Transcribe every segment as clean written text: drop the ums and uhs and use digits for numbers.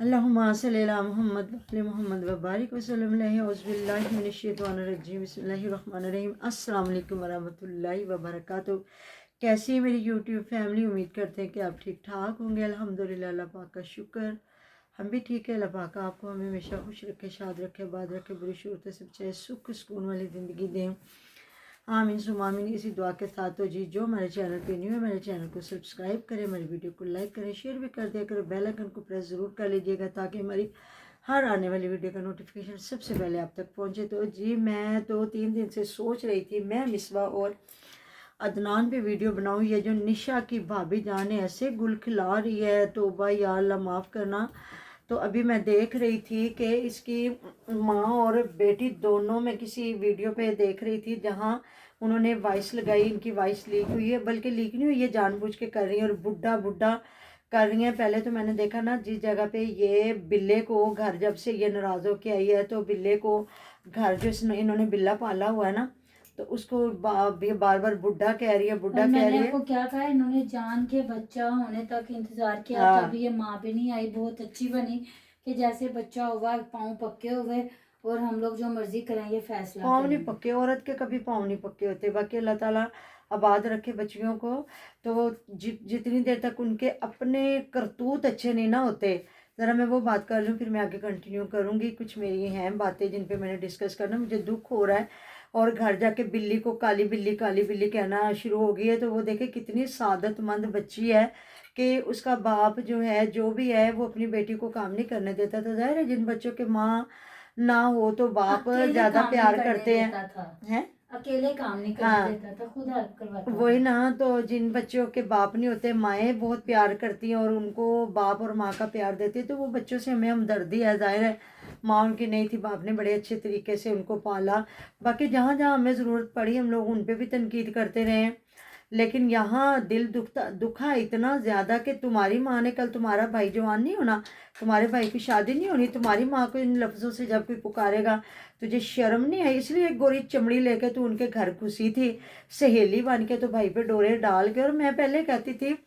अल्लाहुम्मा सल्लि अला मुहम्मद व अली मुहम्मद व बारिक वसल्लम अलैहि औज़ुबिल्लाहि मिनश्शैतानिर्रजीम बिस्मिल्लाहिर्रहमानिर्रहीम अस्सलाम वालेकुम व रहमतुल्लाहि व बरकातुहू। कैसी है मेरी यूट्यूब फैमिली? उम्मीद करते हैं कि आप ठीक ठाक होंगे। अल्हम्दुलिल्लाह, अल्लाह पाक का शुक्र, हम भी ठीक है। अल्लाह पाक आपको हमें हमेशा खुश रखे, शाद रखे, आबाद रखे, बुरी शूरत से बचाए, सुख सुकून वाली ज़िंदगी दें। आमीन सुम्मा आमीन। इसी दुआ के साथ तो जी जो हमारे चैनल पे न्यू है, मेरे चैनल को सब्सक्राइब करें, हमारी वीडियो को लाइक करें, शेयर भी कर दिया करें, बेल आइकन को प्रेस ज़रूर कर लीजिएगा ताकि हमारी हर आने वाली वीडियो का नोटिफिकेशन सबसे पहले आप तक पहुंचे। तो जी मैं तो 3 दिन से सोच रही थी मैं मिसबा और अदनान पे वीडियो बनाऊँ। ये जो निशा की भाभी जान ऐसे गुल खिला रही है, तो भाई या अल्लाह माफ़ करना। तो अभी मैं देख रही थी कि इसकी माँ और बेटी दोनों में किसी वीडियो पे देख रही थी जहाँ उन्होंने वॉइस लगाई, इनकी वॉइस लीक हुई है, बल्कि लीक नहीं हुई, ये जानबूझ के कर रही हैं और बुढ़ा बुढ़ा कर रही हैं। पहले तो मैंने देखा ना, जिस जगह पे ये बिल्ले को घर, जब से ये नाराज़ होके आई है तो बिल्ले को घर, जो इन्होंने बिल्ला पाला हुआ है ना, तो उसको बार बार बुढ़ा कह रही है, बुढ़ा कह रही है। आपको क्या कहा, इन्होंने जान के बच्चा होने तक इंतजार किया। हाँ। तभी ये माँ भी नहीं आई, बहुत अच्छी बनी कि जैसे बच्चा हुआ पाँव पक्के हुए और हम लोग जो मर्जी करें ये फैसला पाँव नहीं करेंगे। पक्के, औरत के कभी पाँव नहीं पक्के होते। बाकी अल्लाह ताला आबाद रखे बच्चियों को। तो जितनी देर तक उनके अपने करतूत अच्छे नहीं ना होते, ज़रा मैं वो बात कर लूँ फिर मैं आगे कंटिन्यू करूँगी। कुछ मेरी हैं बातें जिन पे मैंने डिस्कस करना, मुझे दुख हो रहा है। और घर जाके बिल्ली को काली बिल्ली कहना शुरू हो गई है। तो वो देखे कितनी सादतमंद बच्ची है कि उसका बाप जो है, जो भी है, वो अपनी बेटी को काम नहीं करने देता। तो जाहिर है जिन बच्चों के माँ ना हो तो बाप ज्यादा प्यार करते हैं। अकेले काम नहीं करने हाँ, देता था, खुद हेल्प करवाता वही था। ना। तो जिन बच्चों के बाप नहीं होते, माएँ बहुत प्यार करती हैं और उनको बाप और माँ का प्यार देती है, तो वो बच्चों से हमें हमदर्दी है। जाहिर है माँ उनकी नहीं थी, बाप ने बड़े अच्छे तरीके से उनको पाला। बाकी जहाँ जहाँ हमें ज़रूरत पड़ी हम लोग उन पे भी तनकीद करते रहे हैं, लेकिन यहाँ दिल दुखा इतना ज़्यादा कि तुम्हारी माँ ने कल तुम्हारा भाई जवान नहीं होना, तुम्हारे भाई की शादी नहीं होनी, तुम्हारी माँ को इन लफ्ज़ों से जब कोई पुकारेगा तुझे शर्म नहीं आई? इसलिए एक गोरी चमड़ी लेके तू उनके घर घुसी थी सहेली बन के, तो भाई पे डोरे डाल के। और मैं पहले कहती थी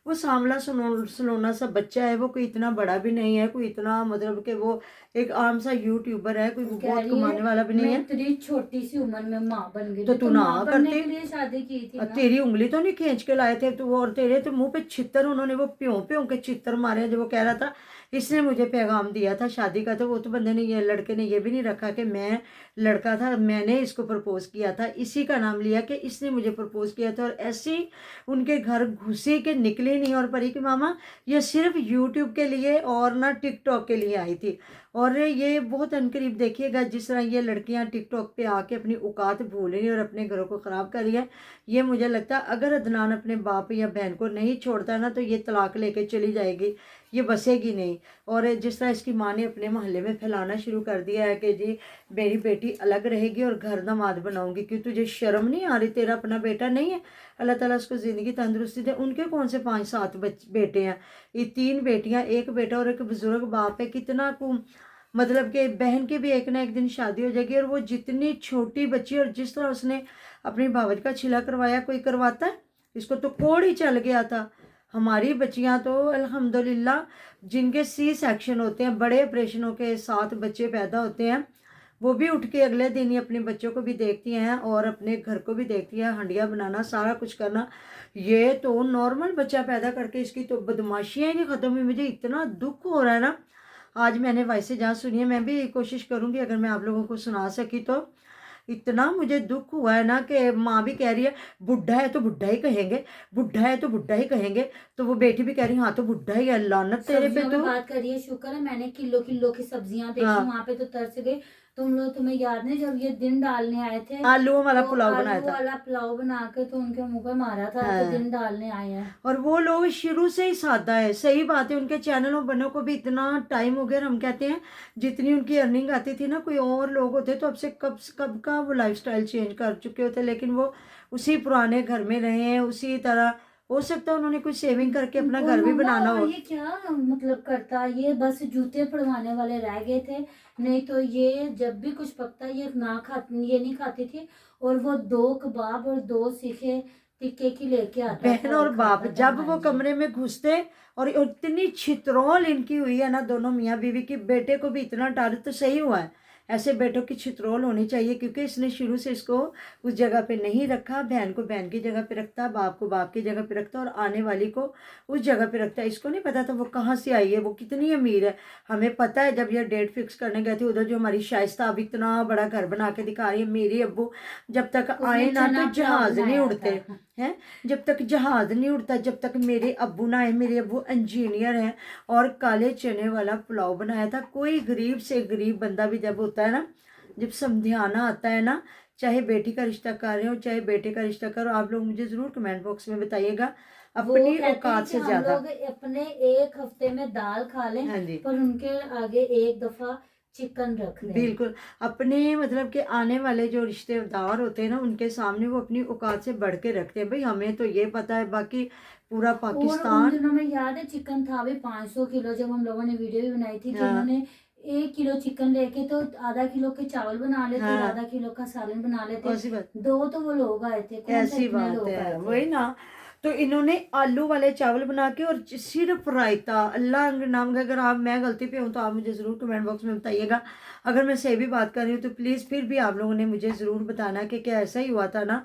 वो सांवला सलोना सा बच्चा है, वो कोई इतना बड़ा भी नहीं है, कोई इतना मतलब कि वो एक आम सा यूट्यूबर है, कोई बहुत कमाने वाला भी नहीं है। इतनी छोटी सी उम्र में माँ बन गई, तो तू ना माँ बनने करती, के लिए शादी की थी ना। तेरी उंगली तो नहीं खींच के लाए थे तू? और तेरे तो मुंह पे छितर, उन्होंने वो प्यों प्यों के छितर मारे जब वो कह रहा था इसने मुझे पैगाम दिया था शादी का। तो वो तो बंदे ने, ये लड़के ने ये भी नहीं रखा कि मैं लड़का था, मैंने इसको प्रपोज किया था, इसी का नाम लिया कि इसने मुझे प्रपोज किया था। और ऐसी उनके घर घुसी के निकली नहीं। और परी की मामा ये सिर्फ यूट्यूब के लिए और ना टिकटॉक के लिए आई थी। और ये बहुत अनकरीब देखिएगा जिस तरह ये लड़कियां टिकटॉक पे आके अपनी औकात भूल रही हैं और अपने घरों को ख़राब कर रही है। ये मुझे लगता है अगर अदनान अपने बाप या बहन को नहीं छोड़ता ना, तो ये तलाक लेके चली जाएगी, ये बसेगी नहीं। और जिस तरह इसकी माँ ने अपने मोहल्ले में फैलाना शुरू कर दिया है कि जी मेरी बेटी अलग रहेगी और घर दामाद बनाऊंगी, क्यों तुझे शर्म नहीं आ रही? तेरा अपना बेटा नहीं है? अल्लाह ताला उसको ज़िंदगी तंदुरुस्ती दे। उनके कौन से 5-7 बेटे हैं? ये 3 बेटियां, एक बेटा और एक बुजुर्ग बाप है। कितना को मतलब कि बहन की भी एक ना एक दिन शादी हो जाएगी। और वो जितनी छोटी बच्ची, और जिस तरह उसने अपनी भावज का छिला करवाया, कोई करवाता है? इसको तो कोड़ ही चल गया था। हमारी बच्चियां तो अल्हम्दुलिल्लाह, जिनके सी सेक्शन होते हैं, बड़े ऑपरेशनों के साथ बच्चे पैदा होते हैं, वो भी उठ के अगले दिन ही अपने बच्चों को भी देखती हैं और अपने घर को भी देखती हैं, हंडिया बनाना, सारा कुछ करना। ये तो नॉर्मल बच्चा पैदा करके इसकी तो बदमाशियाँ ही नहीं ख़त्म हुई। मुझे इतना दुख हो रहा है ना। आज मैंने वैसे जहाँ सुनी है, मैं भी कोशिश करूँगी अगर मैं आप लोगों को सुना सकी तो। इतना मुझे दुख हुआ है ना कि माँ भी कह रही है बुढ़ा है तो बुढ़ा ही कहेंगे, बुढ़ा है तो बुढ़ा ही कहेंगे। तो वो बेटी भी कह रही है हाँ तो बुढ़ा ही है, लानत तेरे पे। तो बात करिए, शुक्र है मैंने किलो किलो की सब्जियां देखी। हाँ, वहां पे तो तरस गए। तुम्हें याद नहीं जब ये दिन डालने आए थे, आलूओं वाला तो पुलाव बनाया आलू था। वाला पुलाव बना के तो उनके मुंह पे मारा था कि हाँ। दिन डालने आए हैं। और वो लोग शुरू से ही सादा है, सही बात है। उनके चैनलों बनों को भी इतना टाइम हो गया। हम कहते हैं जितनी उनकी अर्निंग आती थी ना, कोई और लोग होते तो अब से कब कब का वो लाइफस्टाइल चेंज कर चुके होते, लेकिन वो उसी पुराने घर में रहे हैं उसी तरह। हो सकता है उन्होंने कुछ सेविंग करके अपना घर भी बनाना हो। ये क्या मतलब करता, ये बस जूते पड़वाने वाले रह गए थे। नहीं तो ये जब भी कुछ पकता ये नहीं खाती थी। और वो 2 कबाब और 2 सीखे टिक्के की लेके आता बहन था और बाप खाता था। जब हाँ वो जी। कमरे में घुसते और इतनी छितरौल इनकी हुई है ना दोनों मियाँ बीवी की, बेटे को भी इतना डर तो सही हुआ है। ऐसे बेटों की छितरौल होनी चाहिए, क्योंकि इसने शुरू से इसको उस जगह पे नहीं रखा, बहन को बहन की जगह पे रखता, बाप को बाप की जगह पे रखता और आने वाली को उस जगह पे रखता। इसको नहीं पता था वो कहाँ से आई है, वो कितनी अमीर है। हमें पता है जब ये डेट फिक्स करने गए थे उधर, जो हमारी शाइस्ता अब इतना बड़ा घर बना के दिखा रही है, मेरी अब्बू जब तक उसने आए ना चना तो पुलाव जहाज नहीं बनाया उड़ते था। हैं। जब तक जहाज नहीं उड़ता, जब तक मेरे अब्बू ना आए, मेरे अब्बू इंजीनियर हैं और काले चने वाला पुलाव बनाया था। कोई गरीब से गरीब बंदा भी जब होता है ना, जब समझाना आता है ना, चाहे बेटी का रिश्ता कर रहे हो चाहे बेटे का रिश्ता करो, आप लोग मुझे जरूर कमेंट बॉक्स में बताइएगा वो अपनी कहते हैं औकात कि से हम ज्यादा। लोग अपने एक हफ्ते में दाल खा लें, हाँ जी, पर उनके आगे एक दफा चिकन रख दें। बिल्कुल। अपने मतलब कि आने वाले जो रिश्तेदार होते हैं ना, उनके सामने वो अपनी औकात से बढ़ के रखते हैं। भाई हमें तो ये पता है, बाकी पूरा और उन पाकिस्तान। दिनों में याद है चिकन था भी 500 किलो, जब हम लोगों ने वीडियो भी बनाई थी कि हाँ उन्होंने 1 किलो चिकन लेके तो आधा किलो के चावल बना लेते और हाँ, आधा किलो का सालन बना लेते। ऐसी बात, 2 तो वो लोग आए थे, कौन सा ऐसी इतने बात लोग है, आए थे। वही ना। तो इन्होंने आलू वाले चावल बना के और सिर्फ रायता, अल्लाह के नाम का, अगर आप, मैं गलती पे हूँ तो आप मुझे ज़रूर कमेंट बॉक्स में बताइएगा। अगर मैं सही भी बात कर रही हूँ तो प्लीज़ फिर भी आप लोगों ने मुझे ज़रूर बताना कि क्या ऐसा ही हुआ था ना।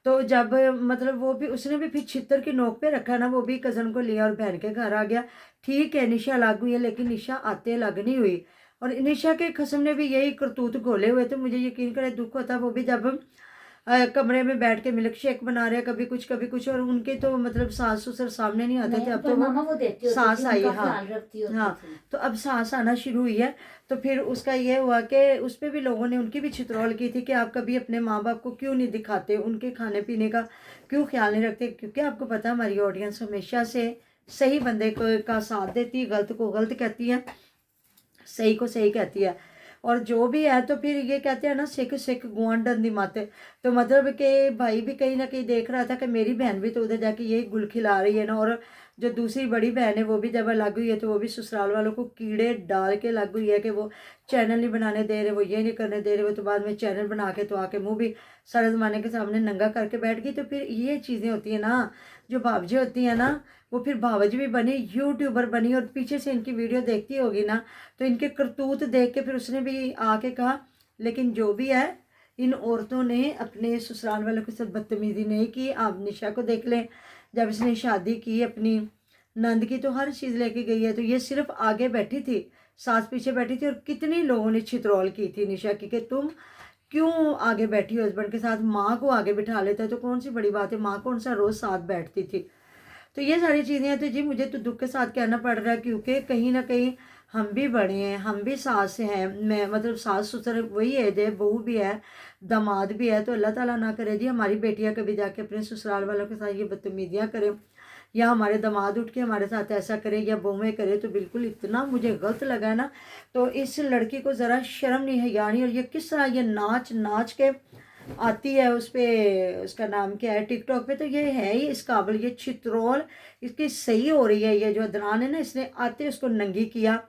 तो जब मतलब वो भी, उसने भी फिर छितर की नोक पे रखा ना, वो भी कज़न को लिया और बहन के घर आ गया। ठीक है निशा अलग हुई है, लेकिन निशा आते अलग नहीं हुई। और निशा के खसम ने भी यही करतूत घोले हुए थे। मुझे यकीन करे दुख होता वो भी जब कमरे में बैठ के मिल्क शेक बना रहे, कभी कुछ, और उनके तो मतलब सास ससुर सामने नहीं आते थे। नहीं, अब पर तो वो मामा वो देती होती सास थी, आई उनका है, हाँ ख्याल रखती होती हाँ। थी। तो अब सास आना शुरू हुई है, तो फिर उसका ये हुआ कि उस पर भी लोगों ने उनकी भी छितरौल की थी कि आप कभी अपने माँ बाप को क्यों नहीं दिखाते, उनके खाने पीने का क्यों ख्याल नहीं रखते। क्योंकि आपको पता है हमारी ऑडियंस हमेशा से सही बंदे को का साथ देती है, गलत को गलत कहती है, सही को सही कहती है। और जो भी है, तो फिर ये कहते हैं ना, सिख सिख गुआंढन दी माते। तो मतलब कि भाई भी कहीं ना कहीं देख रहा था कि मेरी बहन भी तो उधर जाके यही गुल खिला रही है ना। और जो दूसरी बड़ी बहन है वो भी जब अलग हुई है तो वो भी ससुराल वालों को कीड़े डाल के अलग हुई है कि वो चैनल नहीं बनाने दे रहे, वो ये नहीं करने दे रहे, वो तो बाद में चैनल बना के तो आके मुंह भी सारे जमाने के सामने नंगा करके बैठ गई। तो फिर ये चीज़ें होती है ना, जो भावजी होती है ना, वो फिर भावजी भी बनी, यूट्यूबर बनी, और पीछे से इनकी वीडियो देखती होगी ना, तो इनके करतूत देख के फिर उसने भी आके कहा। लेकिन जो भी है, इन औरतों ने अपने ससुराल वालों के साथ बदतमीजी नहीं की। आप निशा को देख लें, जब इसने शादी की अपनी नंद की तो हर चीज़ लेके गई है, तो ये सिर्फ आगे बैठी थी, सास पीछे बैठी थी। और कितनी लोगों ने छितरौल की थी निशा की कि तुम क्यों आगे बैठी हो हस्बैंड के साथ, माँ को आगे बिठा लेता है तो कौन सी बड़ी बात है, माँ कौन सा रोज़ साथ बैठती थी। तो ये सारी चीज़ें हैं। तो जी मुझे तो दुख के साथ कहना पड़ रहा है, क्योंकि कहीं ना कहीं हम भी बड़े हैं, हम भी सास हैं, मैं मतलब सास ससुर वही है, जे बहू भी है, दामाद भी है। तो अल्लाह ताला ना करे जी हमारी बेटियां कभी जाके अपने ससुराल वालों के साथ ये बदतमीजियाँ करें, या हमारे दामाद उठ के हमारे साथ ऐसा करे या बहुएं करे। तो बिल्कुल इतना मुझे गलत लगा है ना। तो इस लड़की को ज़रा शर्म नहीं, हया नहीं। और ये किस तरह ये नाच नाच के आती है उस पे, उसका नाम क्या है, टिकटॉक पे। तो ये है ही इस काबिल, ये छितरौल इसकी सही हो रही है। ये जो अदनान है ना, इसने आते उसको नंगी किया,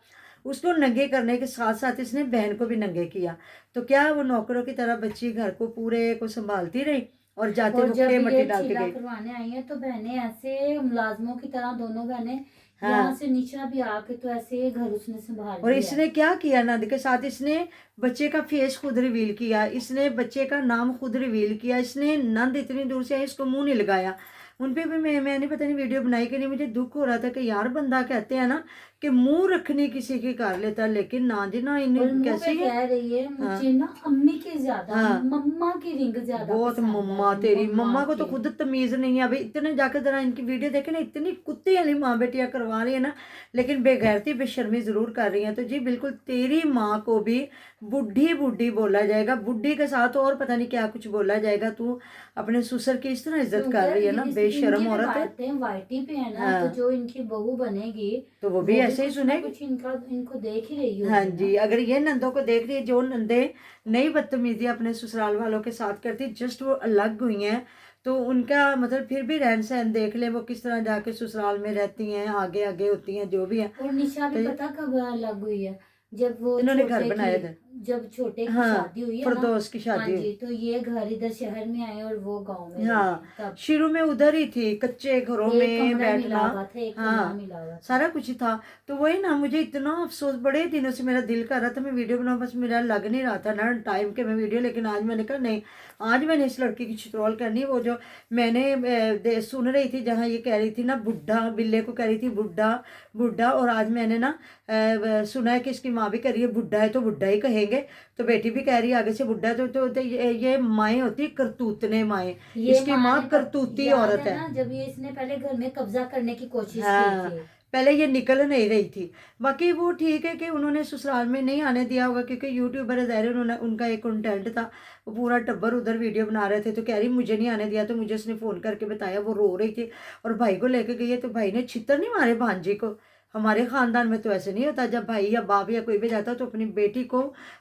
उसको नंगे करने के साथ साथ इसने बहन को भी नंगे किया। तो क्या वो नौकरों की तरह बच्ची घर को पूरे को संभालती रही और जाते और जब मुक्के मट्टी ये डाल के छीला गई। करवाने आई है तो बहनें ऐसे मुलाजमों की तरह, दोनों बहनें यहाँ हाँ, से नीचा भी आके तो ऐसे घर उसने संभाल और लिया है। इसने क्या किया नंद के साथ, इसने बच्चे का फेस खुद रिवील किया, इसने बच्चे का नाम खुद रिवील किया। इसने नंद इतनी दूर से आई, इसको मुंह नहीं लगाया। उन पे भी मैंने पता नहीं वीडियो बनाई कि नहीं, मुझे दुख हो रहा था कि यार बंदा कहते हैं ना कि मुंह रखनी किसी की कर लेता, लेकिन ना जी ना, और इन मुंह पे कैसी है। कह रही है हाँ मुझे ना अम्मी के ज्यादा, हाँ, मम्मा की रिंग ज्यादा बहुत पसंद मम्मा है, तेरी, मम्मा मम्मा को तो की। खुद तमीज नहीं है। अभी इतने जाकर जरा इनकी वीडियो देखे ना, इतनी कुत्ते वाली माँ बेटियां करवा रही है ना, लेकिन बेगैरती बेशर्मी जरूर कर रही है। तो जी बिल्कुल तेरी माँ को भी बुढ़ी बुढ़ी बोला जाएगा, बुढ़ी के साथ और पता नहीं क्या कुछ बोला जाएगा। तू अपने ससुर की इस तरह इज्जत कर रही है ना, इनके बेशर्म भी औरत है। बातें वाइटी पे है ना, तो हाँ, जो इनकी बहू बनेगी तो वो भी वो भी ऐसे ही कुछ ना सुनेगी। कुछ इनको देख ही रही हाँ होगी जी, ना। अगर ये नंदों को देख रही है, जो नंदे नई बदतमीजी अपने ससुराल वालों के साथ करती, जस्ट वो अलग हुई हैं, तो उनका मतलब फिर भी रहन सहन देख ले, वो किस तरह जाके ससुराल में रहती हैं, आगे आगे होती हैं, जो भी है। और निशा तो भी पता कब अलग हुई है, जब वो इन्होंने घर छोटे बनाया की था। जब छोटे की हाँ, शादी हुई है ना, फिरदौस की हाँ शादी हुई। जी, तो ये घर इधर शहर में आए और वो गांव में रहे हाँ, हैं तब। शुरू में उधर ही थी, कच्चे घरों एक में कमरा मिला बैठना। हुआ था, एक कमरा हाँ, मिला हुआ था। सारा कुछ ही था। तो वही ना, मुझे इतना अफसोस, बड़े दिनों से मेरा दिल कर रहा था मैं वीडियो बनाऊं, बस मेरा लग नहीं रहा था ना टाइम के मैं वीडियो, लेकिन आज मैंने कहा नहीं, आज मैंने इस लड़की की चित्रोल करनी है। वो जो मैंने सुन रही थी, जहाँ ये कह रही थी ना बुढ़ा, बिल्ले को कह रही थी बुढ़ा बुढ़ा, और आज मैंने ना सुना है कि इसकी माँ भी कह रही है बुढ़ा है तो बुढ़ा ही कहेंगे। तो बेटी भी कह रही है आगे से बुढ़ा है, तो ये माएँ होती है करतूतने माएँ। ये इसकी माँ माँ ने करतूती याद औरत है है। ना, जब ये इसने पहले घर में कब्जा करने की कोशिश की हाँ, थी। पहले ये निकल नहीं रही थी। बाकी वो ठीक है कि उन्होंने ससुराल में नहीं आने दिया होगा, क्योंकि यूट्यूबर है, ज़ाहिर है उन्होंने, उनका एक कंटेंट था, वो पूरा टब्बर उधर वीडियो बना रहे थे। तो कह रही मुझे नहीं आने दिया, तो मुझे उसने फ़ोन करके बताया, वो रो रही थी और भाई को लेके गई है, तो भाई ने छितर नहीं मारे भांजी को। हमारे ख़ानदान में तो ऐसे नहीं होता, जब भाई या बाप या कोई भी जाता है तो अपनी बेटी को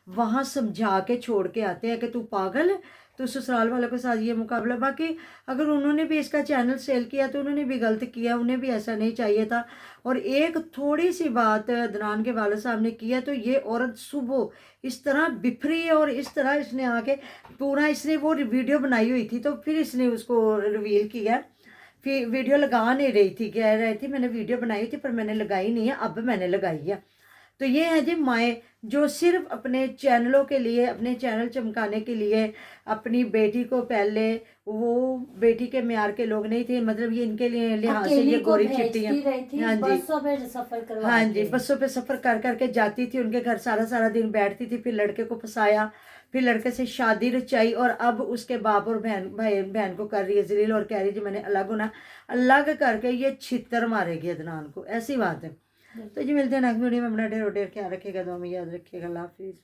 वहाँ समझा के छोड़ के आते हैं कि तू पागल है, तो ससुराल वालों के साथ ये मुकाबला। बाकी अगर उन्होंने भी इसका चैनल सेल किया तो उन्होंने भी गलत किया, उन्हें भी ऐसा नहीं चाहिए था। और एक थोड़ी सी बात अदनान के वालिद साहब ने किया, तो ये औरत सुबह इस तरह बिफरी है, और इस तरह इसने आके पूरा, इसने वो वीडियो बनाई हुई थी तो फिर इसने उसको रिवील किया। फिर वीडियो लगा नहीं रही थी, कह रही थी मैंने वीडियो बनाई थी पर मैंने लगाई नहीं है, अब मैंने लगाई है। तो ये है जी माएँ, जो सिर्फ अपने चैनलों के लिए, अपने चैनल चमकाने के लिए अपनी बेटी को, पहले वो बेटी के म्यार के लोग नहीं थे, मतलब ये इनके लिए लिहाज से ये अकेली को गोरी भेजती चिट्टी है। रही थी, हाँ जी, बसों पे सफर करवा हाँ जी, के। बसों पे सफ़र कर करके जाती थी उनके घर, सारा सारा दिन बैठती थी, फिर लड़के को फंसाया, फिर लड़के से शादी रचाई, और अब उसके बाप और बहन को कर रही है जलील, और कह रही है जी मैंने अलग होना। अलग करके ये छितर मारेगी अदनान को, ऐसी बात है। तो जी मिलते हैं नेक्स्ट वीडियो में। अपना ढेर ढेर ख्याल रखिएगा, दुआ में याद रखिएगा। अल्लाह हाफिज़।